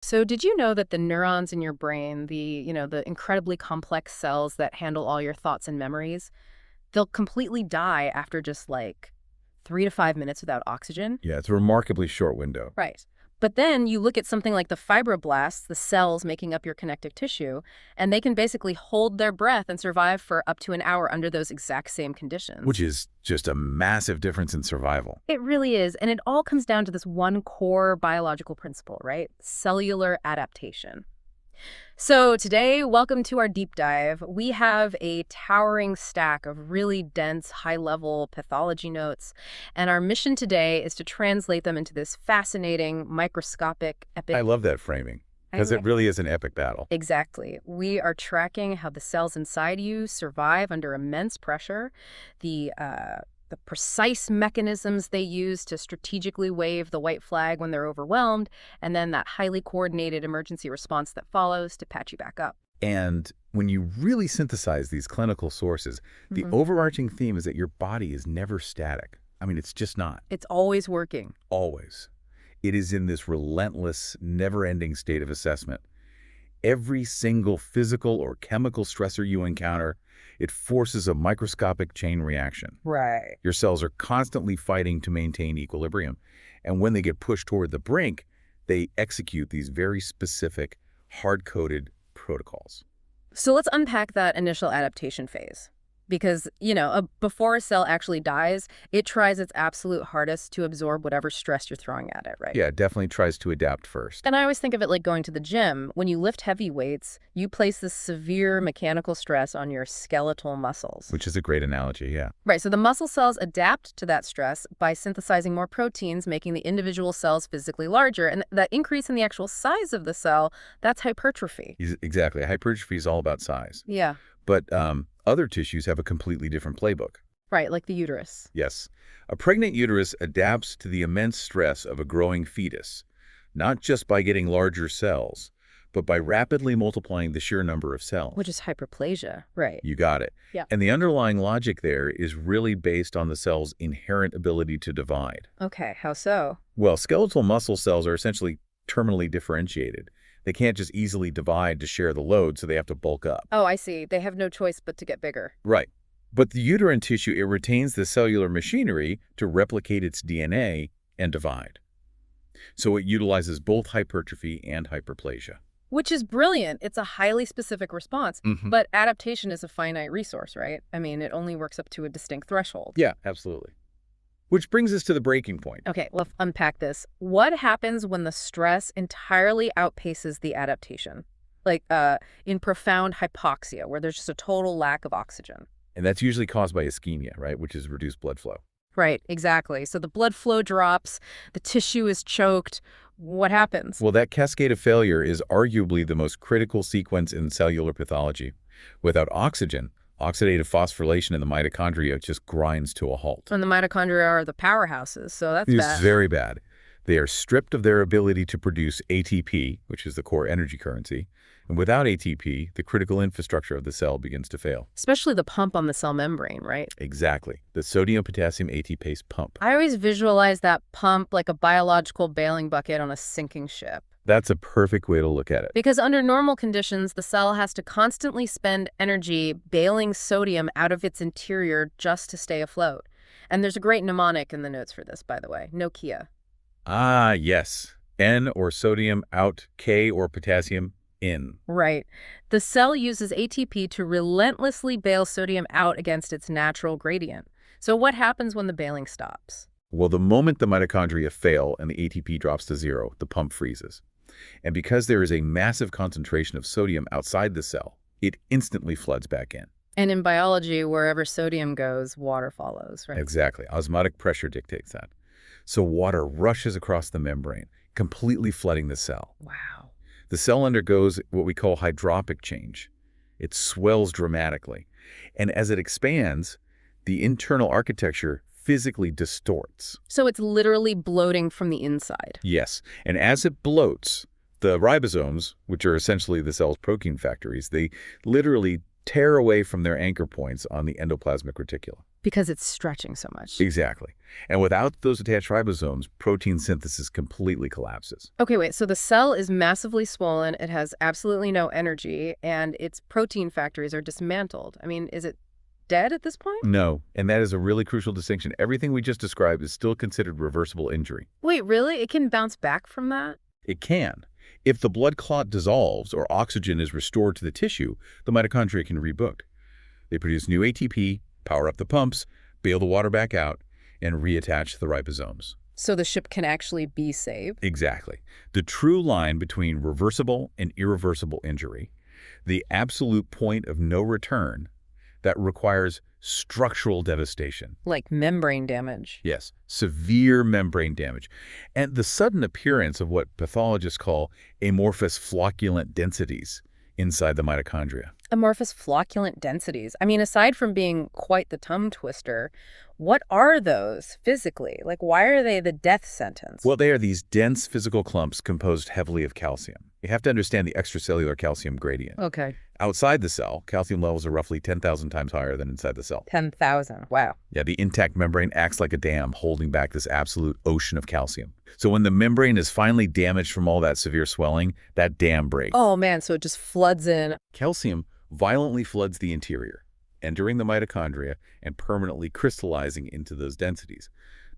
So did you know that the neurons in your brain, the incredibly complex cells that handle all your thoughts and memories, they'll completely die after just like 3 to 5 minutes without oxygen? Yeah, it's a remarkably short window. Right. But then you look at something like the fibroblasts, the cells making up your connective tissue, and they can basically hold their breath and survive for up to an hour under those exact same Which conditions. is just a massive difference in survival. It really is. And it all comes down to this one core biological principle, right? Cellular adaptation. So today, welcome to our deep dive. We have a towering stack of really dense, high-level pathology notes, and our mission today is to translate them into this fascinating, microscopic, I epic. love that framing, I because know. it really is an epic battle. Exactly. We are tracking how the cells inside you survive under immense pressure, the uh, the precise mechanisms they use to strategically wave the white flag when they're overwhelmed, and then that highly coordinated emergency response that follows to patch you back up. And when you really synthesize these clinical sources, the hmm overarching theme is that your body is never static. I mean, it's just not. It's always working. Always. It is in this relentless, never-ending state of assessment. Every single physical or chemical stressor you encounter, it forces a microscopic chain reaction. Right. Your cells are constantly fighting to maintain equilibrium. And when they get pushed toward the brink, they execute these very specific, hard-coded protocols. So let's unpack that initial adaptation phase. Because, before a cell actually dies, it tries its absolute hardest to absorb whatever stress you're throwing at it, right? Yeah, it definitely tries to adapt first. And I always think of it like going to the gym. When you lift heavy weights, you place this severe mechanical stress on your skeletal muscles. Which is a great analogy, yeah. Right, so the muscle cells adapt to that stress by synthesizing more proteins, making the individual cells physically larger. And that increase in the actual size of the cell, that's hypertrophy. Exactly. Hypertrophy is all about size. Yeah, But other tissues have a completely different playbook. right, like the uterus. Yes. A pregnant uterus adapts to the immense stress of a growing fetus, not just by getting larger cells, but by rapidly multiplying the sheer number of cells. Which is hyperplasia, right? You got it. Yeah. And the underlying logic there is really based on the cell's inherent ability to divide. Okay, how so? Well, skeletal muscle cells are essentially terminally differentiated. They can't just easily divide to share the load, so they have to bulk up. Oh, I see. They have no choice but to get bigger. Right. But the uterine tissue, it retains the cellular machinery to replicate its DNA and divide. So it utilizes both hypertrophy and hyperplasia. Which is brilliant. It's a highly specific response. hmm But adaptation is a finite resource, right? I mean, it only works up to a distinct threshold. Yeah, absolutely. Which brings us to the breaking point. Okay, let's unpack this. What happens when the stress entirely outpaces the adaptation? Like in profound hypoxia, where there's just a total lack of oxygen. And that's usually caused by ischemia, right, which is reduced blood flow. Right, exactly. So the blood flow drops, the tissue is choked. What happens? Well, that cascade of failure is arguably the most critical sequence in cellular pathology. Without oxygen, oxidative phosphorylation in the mitochondria just grinds to a halt. And the mitochondria are the powerhouses, so that's It's bad. very bad. They are stripped of their ability to produce ATP, which is the core energy currency. And without ATP, the critical infrastructure of the cell begins to fail. Especially the pump on the cell membrane, right? Exactly. The sodium-potassium ATPase pump. I always visualize that pump like a biological bailing bucket on a sinking ship. That's a perfect way to look at it. Because under normal conditions, the cell has to constantly spend energy bailing sodium out of its interior just to stay afloat. And there's a great mnemonic in the notes for this, by the way. Nokia. Ah, yes. N or sodium out, K or potassium in. Right. The cell uses ATP to relentlessly bail sodium out against its natural gradient. So what happens when the bailing stops? Well, the moment the mitochondria fail and the ATP drops to zero, the pump freezes. And because there is a massive concentration of sodium outside the cell, it instantly floods back in. And in biology, wherever sodium goes, water follows, right? Exactly. Osmotic pressure dictates that. So water rushes across the membrane, completely flooding the cell. Wow. The cell undergoes what we call hydropic change. It swells dramatically. And as it expands, the internal architecture physically distorts. So it's literally bloating from the inside. Yes, and as it bloats, the ribosomes, which are essentially the cell's protein factories, they literally tear away from their anchor points on the endoplasmic reticula. Because it's stretching so much. Exactly. And without those attached ribosomes, protein synthesis completely collapses. Okay, wait, so the cell is massively swollen, it has absolutely no energy, and its protein factories are dismantled. I mean, is it dead at this point? No, and that is a really crucial distinction. Everything we just described is still considered reversible injury. Wait, really? It can bounce back from that? It can. If the blood clot dissolves or oxygen is restored to the tissue, the mitochondria can reboot. They produce new ATP, power up the pumps, bail the water back out, and reattach the ribosomes. So the ship can actually be saved? Exactly. The true line between reversible and irreversible injury, the absolute point of no return that requires structural devastation. Like membrane damage. Yes, severe membrane damage. And the sudden appearance of what pathologists call amorphous flocculent densities inside the mitochondria. Amorphous flocculent densities. I mean, aside from being quite the tongue twister, what are those physically? Like, why are they the death sentence? Well, they are these dense physical clumps composed heavily of calcium. You have to understand the extracellular calcium gradient. Okay. Outside the cell, calcium levels are roughly 10,000 times higher than inside the cell. 10,000. Wow. Yeah, the intact membrane acts like a dam, holding back this absolute ocean of calcium. So when the membrane is finally damaged from all that severe swelling, that dam breaks. Oh, man, so it just floods in. Calcium violently floods the interior, entering the mitochondria and permanently crystallizing into those densities.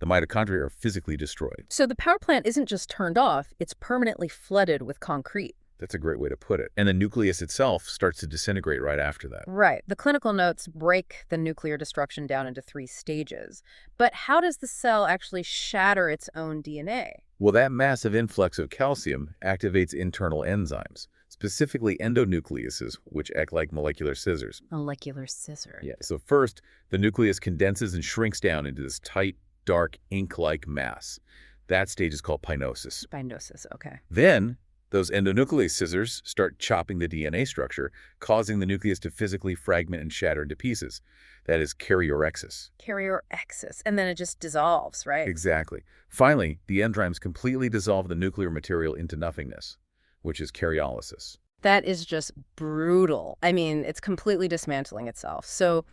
The mitochondria are physically destroyed. So the power plant isn't just turned off, it's permanently flooded with concrete. That's a great way to put it. And the nucleus itself starts to disintegrate right after that. Right. The clinical notes break the nuclear destruction down into 3 stages. But how does the cell actually shatter its own DNA? Well, that massive influx of calcium activates internal enzymes, specifically endonucleases, which act like molecular scissors. Molecular scissors. Yeah. So first, the nucleus condenses and shrinks down into this tight, dark, ink-like mass. That stage is called pinosis. Pinosis, okay. Then, those endonuclease scissors start chopping the DNA structure, causing the nucleus to physically fragment and shatter into pieces. That is karyorrhexis. Karyorrhexis. And then it just dissolves, right? Exactly. Finally, the enzymes completely dissolve the nuclear material into nothingness, which is karyolysis. That is just brutal. I mean, it's completely dismantling itself. So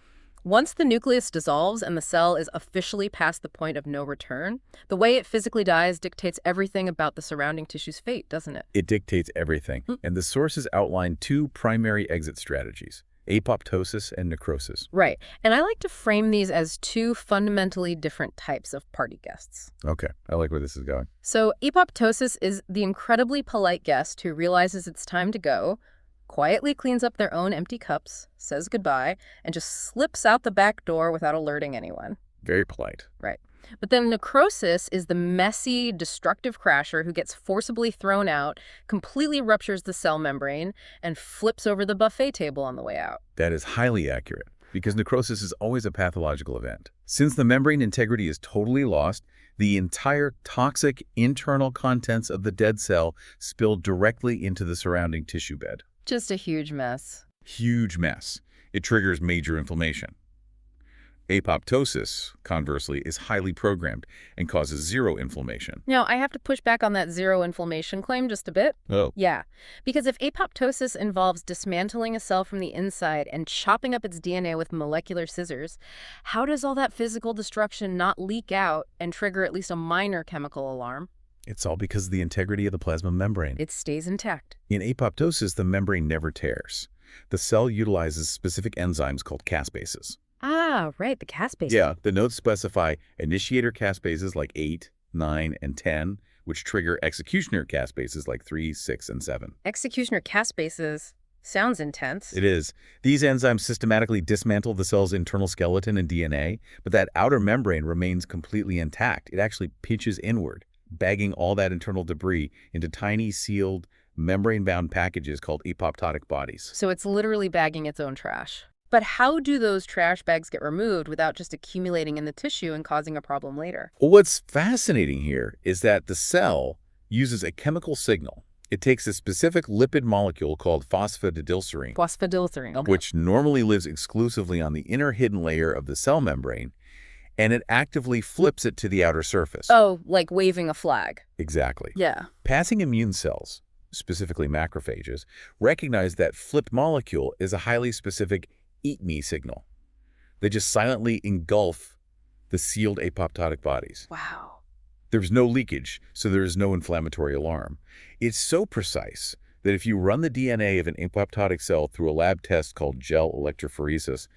once the nucleus dissolves and the cell is officially past the point of no return, the way it physically dies dictates everything about the surrounding tissue's fate, doesn't it? It dictates everything. And the sources outline 2 primary exit strategies: apoptosis and necrosis. Right. And I like to frame these as 2 fundamentally different types of party guests. Okay, I like where this is going. So apoptosis is the incredibly polite guest who realizes it's time to go, quietly cleans up their own empty cups, says goodbye, and just slips out the back door without alerting anyone. Very polite. Right. But then necrosis is the messy, destructive crasher who gets forcibly thrown out, completely ruptures the cell membrane, and flips over the buffet table on the way out. That is highly accurate, because necrosis is always a pathological event. Since the membrane integrity is totally lost, the entire toxic internal contents of the dead cell spill directly into the surrounding tissue bed. Just a huge mess. Huge mess. It triggers major inflammation. Apoptosis, conversely, is highly programmed and causes 0 inflammation. Now, I have to push back on that 0 inflammation claim just a bit. Oh. Yeah, because if apoptosis involves dismantling a cell from the inside and chopping up its DNA with molecular scissors, how does all that physical destruction not leak out and trigger at least a minor chemical alarm? It's all because of the integrity of the plasma membrane. It stays intact. In apoptosis, the membrane never tears. The cell utilizes specific enzymes called caspases. Ah, right, the caspase. Yeah, the notes specify initiator caspases like 8, 9, and 10, which trigger executioner caspases like 3, 6, and 7. Executioner caspases sounds intense. It is. These enzymes systematically dismantle the cell's internal skeleton and DNA, but that outer membrane remains completely intact. It actually pinches inward, bagging all that internal debris into tiny, sealed, membrane-bound packages called apoptotic bodies. So it's literally bagging its own trash. But how do those trash bags get removed without just accumulating in the tissue and causing a problem later? Well, what's fascinating here is that the cell uses a chemical signal. It takes a specific lipid molecule called phosphatidylserine, Phosphatidylserine. which normally lives exclusively on the inner hidden layer of the cell membrane, and it actively flips it to the outer surface. Oh, like waving a flag. Exactly. Yeah. Passing immune cells, specifically macrophages, recognize that flipped molecule is a highly specific eat me signal. They just silently engulf the sealed apoptotic bodies. Wow. There's no leakage, so there is no inflammatory alarm. It's so precise that if you run the DNA of an apoptotic cell through a lab test called gel electrophoresis,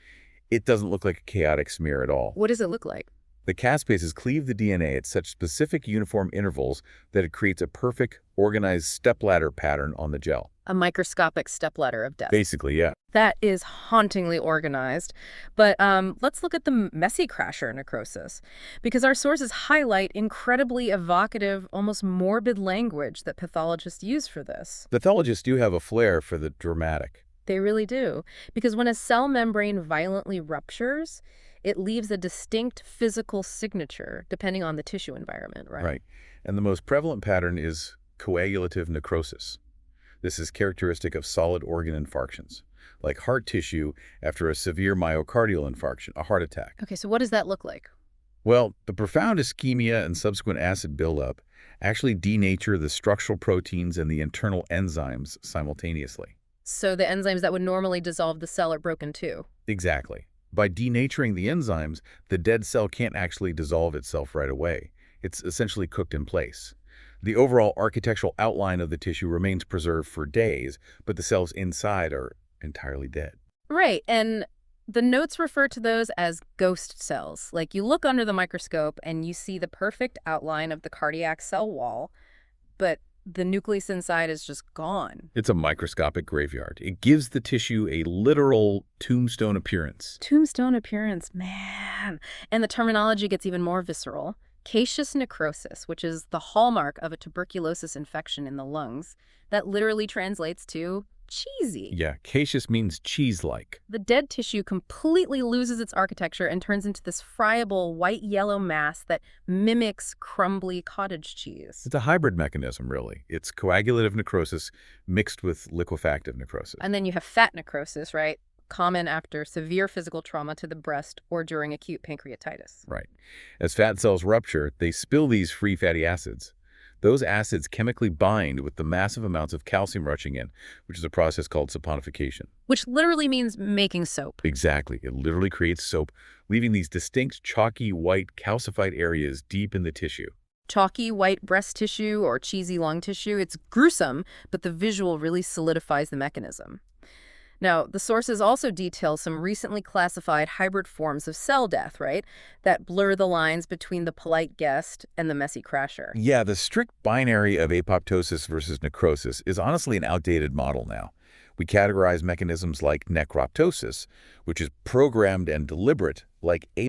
it doesn't look like a chaotic smear at all. What does it look like? The caspases cleave the DNA at such specific uniform intervals that it creates a perfect, organized stepladder pattern on the gel. A microscopic stepladder of death. Basically, yeah. That is hauntingly organized. But let's look at the messy crasher necrosis, because our sources highlight incredibly evocative, almost morbid language that pathologists use for this. Pathologists do have a flair for the dramatic. They really do. Because when a cell membrane violently ruptures, it leaves a distinct physical signature depending on the tissue environment, right? Right. And the most prevalent pattern is coagulative necrosis. This is characteristic of solid organ infarctions, like heart tissue after a severe myocardial infarction, a heart attack. Okay, so what does that look like? Well, the profound ischemia and subsequent acid buildup actually denature the structural proteins and the internal enzymes simultaneously. So the enzymes that would normally dissolve the cell are broken too. Exactly. By denaturing the enzymes, the dead cell can't actually dissolve itself right away. It's essentially cooked in place. The overall architectural outline of the tissue remains preserved for days, but the cells inside are entirely dead. Right, and the notes refer to those as ghost cells. Like you look under the microscope and you see the perfect outline of the cardiac cell wall, but the nucleus inside is just gone. It's a microscopic graveyard. It gives the tissue a literal tombstone appearance. Tombstone appearance, man. And the terminology gets even more visceral. Caseous necrosis, which is the hallmark of a tuberculosis infection in the lungs, that literally translates to cheesy. Yeah, caseous means cheese-like. The dead tissue completely loses its architecture and turns into this friable white-yellow mass that mimics crumbly cottage cheese. It's a hybrid mechanism, really. It's coagulative necrosis mixed with liquefactive necrosis. And then you have fat necrosis, right? Common after severe physical trauma to the breast or during acute pancreatitis. Right. As fat cells rupture, they spill these free fatty acids. Those acids chemically bind with the massive amounts of calcium rushing in, which is a process called saponification. Which literally means making soap. Exactly. It literally creates soap, leaving these distinct chalky white calcified areas deep in the tissue. Chalky white breast tissue or cheesy lung tissue, it's gruesome, but the visual really solidifies the mechanism. Now, the sources also detail some recently classified hybrid forms of cell death, right? That blur the lines between the polite guest and the messy crasher. Yeah, the strict binary of apoptosis versus necrosis is honestly an outdated model now. We categorize mechanisms like necroptosis, which is programmed and deliberate, like